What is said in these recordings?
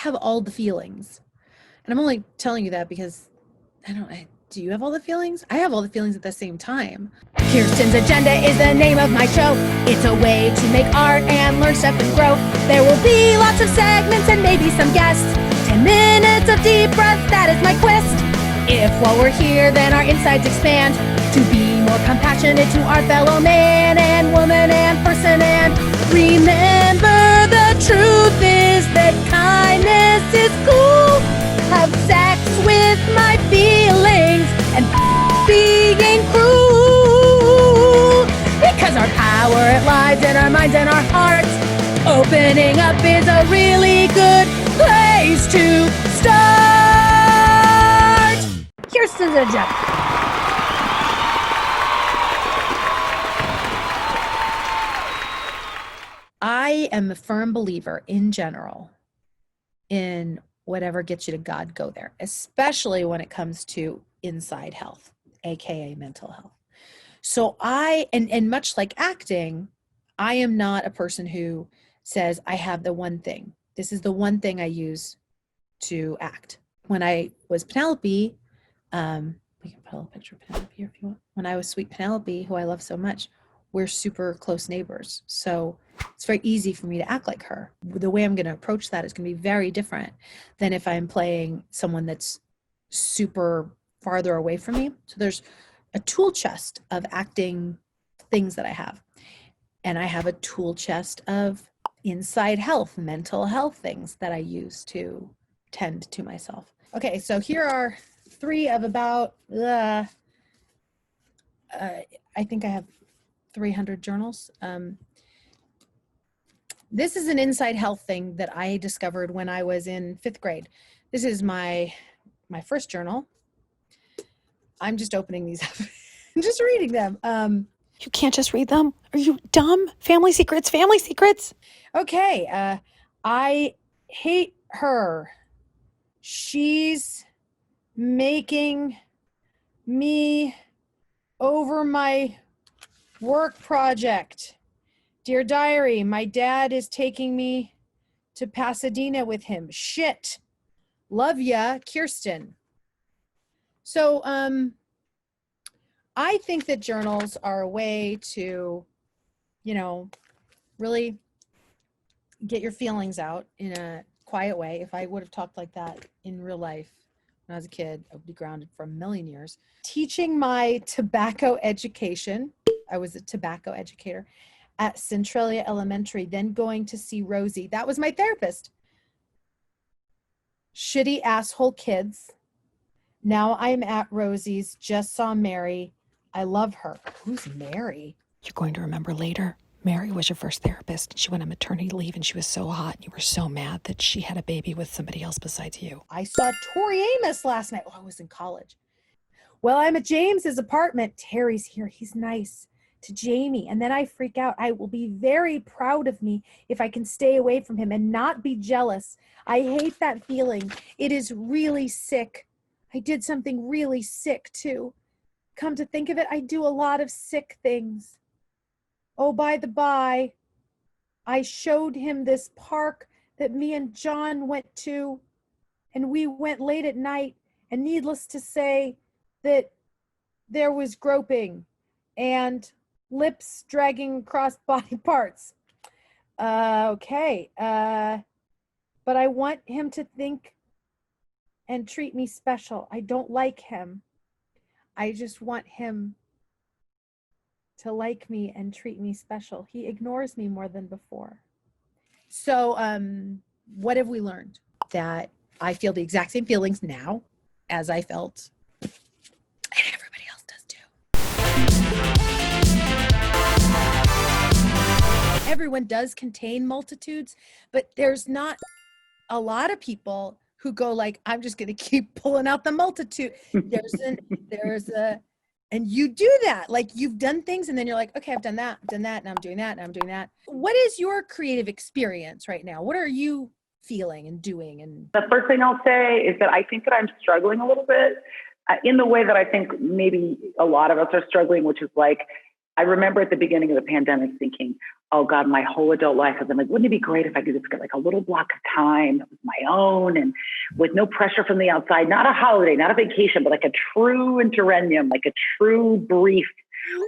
have all the feelings. And I'm only telling you that because do you have all the feelings? I have all the feelings at the same time. Kirsten's Agenda is the name of my show. It's a way to make art and learn stuff and grow. There will be lots of segments and maybe some guests. 10 minutes of deep breath, that is my quest. If while we're here, then our insides expand to be more compassionate to our fellow man and woman and person. And remember, the truth is that kindness is cool. Have sex with my feelings and being cruel. Because our power, it lies in our minds and our hearts. Opening up is a really good place to start. Kirsten's Agenda. I am a firm believer in general in whatever gets you to God, go there, especially when it comes to inside health, AKA mental health. So and much like acting, I am not a person who says, I have the one thing. This is the one thing I use to act. When I was Penelope, we can put a picture of Penelope here if you want. When I was sweet Penelope, who I love so much, we're super close neighbors. So it's very easy for me to act like her. The way I'm going to approach that is going to be very different than if I'm playing someone that's super farther away from me. So there's a tool chest of acting things that I have. And I have a tool chest of inside health, mental health things that I use to tend to myself. Okay, so here are 3 of about, I think I have 300 journals. This is an inside health thing that I discovered when I was in 5th grade. This is my first journal. I'm just opening these up and just reading them. You can't just read them. Are you dumb? Family secrets, family secrets. Okay. I hate her. She's making me over my work project. Dear diary, my dad is taking me to Pasadena with him. Shit. Love ya, Kirsten. So, I think that journals are a way to, really get your feelings out in a quiet way. If I would have talked like that in real life when I was a kid, I would be grounded for a million years. Teaching my tobacco education. I was a tobacco educator at Centralia Elementary, then going to see Rosie. That was my therapist. Shitty asshole kids. Now I'm at Rosie's, just saw Mary. I love her. Who's Mary? You're going to remember later. Mary was your first therapist. She went on maternity leave and she was so hot. And you were so mad that she had a baby with somebody else besides you. I saw Tori Amos last night. Oh, I was in college. Well, I'm at James's apartment. Terry's here. He's nice to Jamie. And then I freak out. I will be very proud of me if I can stay away from him and not be jealous. I hate that feeling. It is really sick. I did something really sick too. Come to think of it, I do a lot of sick things. Oh, by the by, I showed him this park that me and John went to, and we went late at night, and needless to say that there was groping and lips dragging across body parts. Okay. But I want him to think and treat me special. I don't like him. I just want him to like me and treat me special. He ignores me more than before. So what have we learned? That I feel the exact same feelings now as I felt, and everybody else does too. Everyone does contain multitudes, but there's not a lot of people who go like, I'm just going to keep pulling out the multitude. And you do that. Like, you've done things and then you're like, okay, I've done that, and I'm doing that, and I'm doing that. What is your creative experience right now? What are you feeling and doing? And the first thing I'll say is that I think that I'm struggling a little bit in the way that I think maybe a lot of us are struggling, which is like, I remember at the beginning of the pandemic thinking, oh God, my whole adult life I've been like, wouldn't it be great if I could just get like a little block of time that was my own and with no pressure from the outside, not a holiday, not a vacation, but like a true interregnum, like a true brief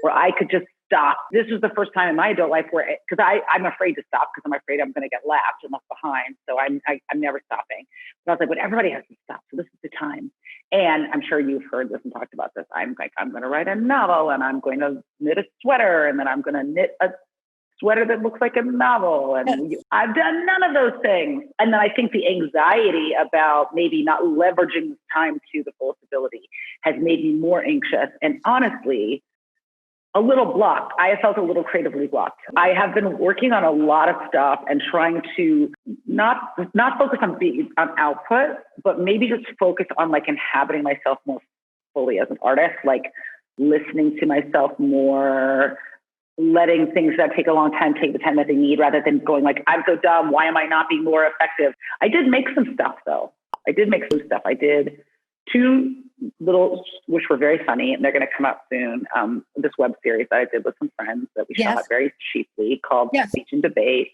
where I could just stop. This was the first time in my adult life where, because I'm afraid to stop because I'm afraid I'm going to get laughed and left behind. So I'm never stopping. But I was like, but everybody has to stop. So this is the time. And I'm sure you've heard this and talked about this. I'm like, I'm going to write a novel and I'm going to knit a sweater and then I'm going to knit a sweater that looks like a novel. And I've done none of those things. And then I think the anxiety about maybe not leveraging this time to the fullest ability has made me more anxious. And honestly, a little blocked. I have felt a little creatively blocked. I have been working on a lot of stuff and trying to not focus on output, but maybe just focus on like inhabiting myself more fully as an artist, like listening to myself more, letting things that take a long time take the time that they need rather than going like, I'm so dumb. Why am I not being more effective? I did make some stuff though. I did 2 little, which were very funny, and they're going to come out soon. This web series that I did with some friends that we shot very cheaply called Speech and Debate,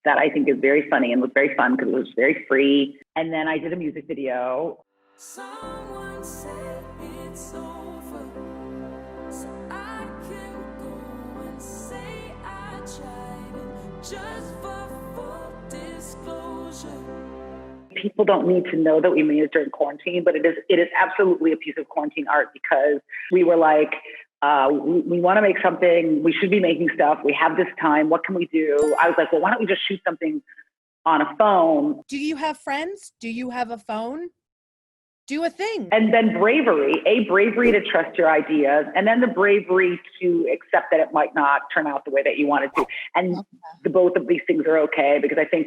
that I think is very funny and was very fun because it was very free. And then I did a music video. Someone said it's over, so I can go and say I tried just for full disclosure. People don't need to know that we made it during quarantine, but it is absolutely a piece of quarantine art because we were like, we want to make something. We should be making stuff. We have this time. What can we do? I was like, well, why don't we just shoot something on a phone? Do you have friends? Do you have a phone? Do a thing. And then bravery to trust your ideas, and then the bravery to accept that it might not turn out the way that you want it to. And both of these things are okay, because I think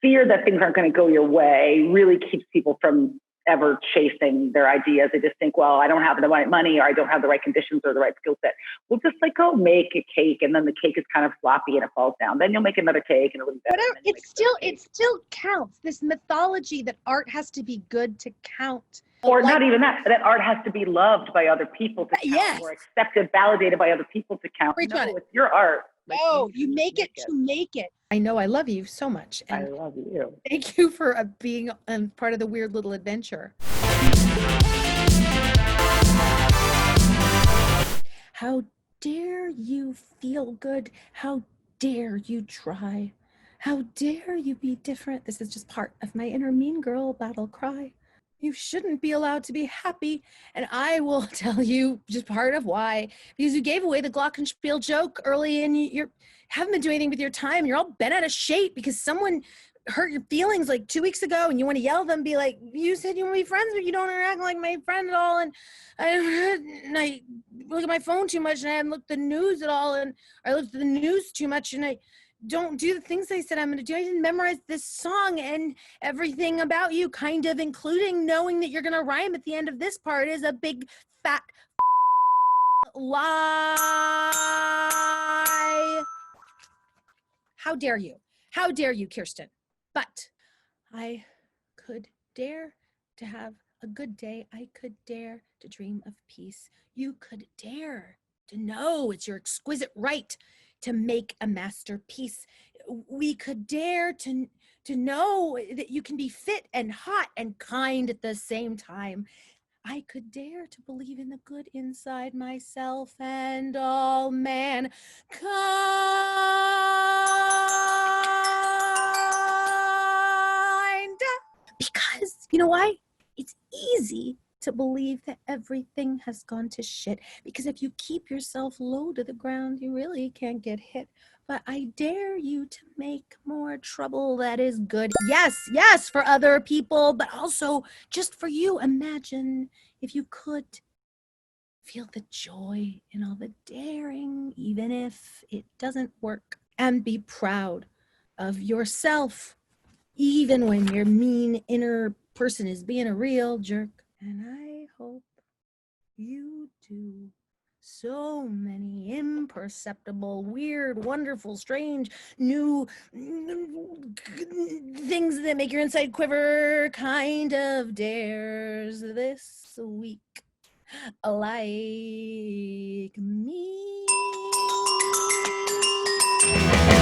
fear that things aren't going to go your way really keeps people from ever chasing their ideas. They just think, well, I don't have the right money, or I don't have the right conditions or the right skill set. Well, just like go make a cake, and then the cake is kind of sloppy and it falls down. Then you'll make another cake and it'll be better. But it still counts. This mythology that art has to be good to count. Or not even that art has to be loved by other people to count, or accepted, validated by other people to count. No, it's your art. No, you make it to make it. I know I love you so much. And I love you. Thank you for being part of the weird little adventure. How dare you feel good? How dare you try? How dare you be different? This is just part of my inner mean girl battle cry. You shouldn't be allowed to be happy. And I will tell you just part of why. Because you gave away the glockenspiel joke early and you haven't been doing anything with your time. You're all bent out of shape because someone hurt your feelings like 2 weeks ago and you want to yell at them, be like, you said you want to be friends, but you don't interact like my friend at all. And I look at my phone too much and I haven't looked at the news at all. And I looked at the news too much and I don't do the things I said I'm going to do. I didn't memorize this song, and everything about you, kind of, including knowing that you're going to rhyme at the end of this part, is a big fat lie. How dare you? How dare you, Kirsten? But I could dare to have a good day. I could dare to dream of peace. You could dare to know it's your exquisite right to make a masterpiece. We could dare to know that you can be fit and hot and kind at the same time. I could dare to believe in the good inside myself and all mankind. Because, you know why? It's easy to believe that everything has gone to shit, because if you keep yourself low to the ground, you really can't get hit. But I dare you to make more trouble that is good. Yes, for other people, but also just for you. Imagine if you could feel the joy in all the daring, even if it doesn't work, and be proud of yourself, even when your mean inner person is being a real jerk. And I hope you do so many imperceptible, weird, wonderful, strange, new things that make your inside quiver kind of dares this week, like me. podcast.